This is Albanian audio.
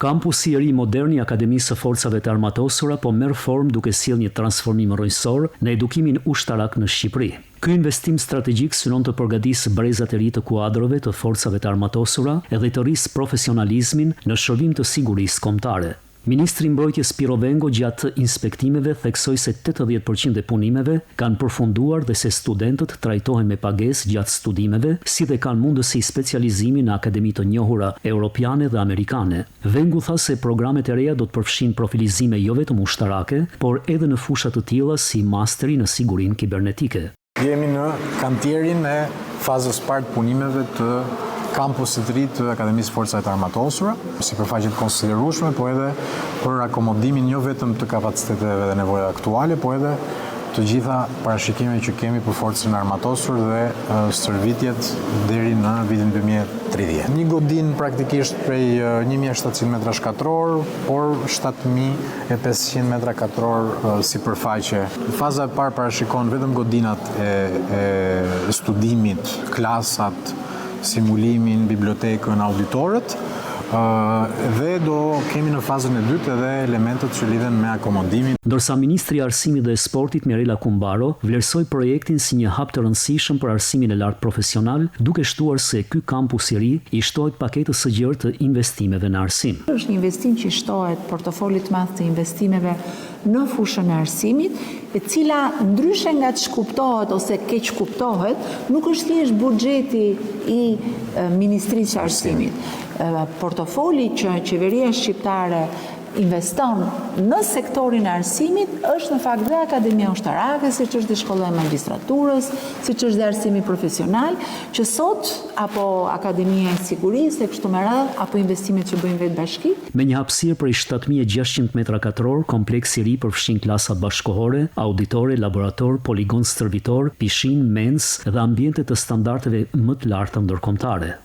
Kampusi i ri modern i Akademisë së Forcave të Armatosura po merr formë duke sjellë një transformim rrojësor në edukimin ushtarak në Shqipëri. Ky investim strategjik synon të përgatisë brezat e ri të kuadrove të forcave të armatosura edhe të rrisë profesionalizmin në shërbim të sigurisë kombëtare. Ministri i Mbrojtjes Piro Vengo gjatë inspektimeve theksoi se 80% e punimeve kanë përfunduar dhe se studentët trajtohen me pagesë gjatë studimeve, si dhe kanë mundësi specializimi në akademi të njohura europiane dhe amerikane. Vengu tha se programet e reja do të përfshin profilizime jo vetëm ushtarake, por edhe në fusha të tilla si masteri në sigurinë kibernetike. Jemi në kantierin e fazës parë të punimeve të kampusit ri të Akademisë Forcave të Armatosura, sipërfaqe të konsiderueshme, po edhe për akomodimin jo vetëm të kapaciteteve dhe nevojave aktuale, po edhe të gjitha parashikimet që kemi për forcën e armatosur dhe stërvitjet deri në vitin 2030. Një godin praktikisht prej 1700 metra shkatror, por 7500 metra katror sipërfaqe. Faza e parë parashikon vetëm godinat e studimit, klasat, simulimin, bibliotekën, auditorët, dhe do kemi në fazën e dytë edhe elementet që lidhen me akomodimin. Ndërsa Ministri i Arsimit dhe Sportit Mirela Kumbaro vlerësoi projektin si një hap të rëndësishëm për arsimin e lartë profesional, duke shtuar se ky kampus i ri i shtohet paketës së gjerë të investimeve në arsim. Është një investim që shtohet portofolit madh të investimeve në fushën e arsimit, e cila ndryshe nga që kuptohet ose keq kuptohet, nuk është thjesht buxheti i Ministrisë së Arsimit. Portofoli që qeveria shqiptare investon në sektorin e arsimit është në fakt dhe Akademia Ushtarake, siç është dhe Shkolla e Magjistraturës, siç është dhe arsimi profesional, që sot apo Akademia e Sigurisë e kështu me radhë, apo investimet që bëjnë vetë bashkitë. Me një hapësirë prej 7600 metra katror, kompleksi i ri përfshin klasa bashkëkohore, auditore, laborator, poligon stërvitor, pishin, mens dhe ambiente të standardeve më të larta ndërkombëtare.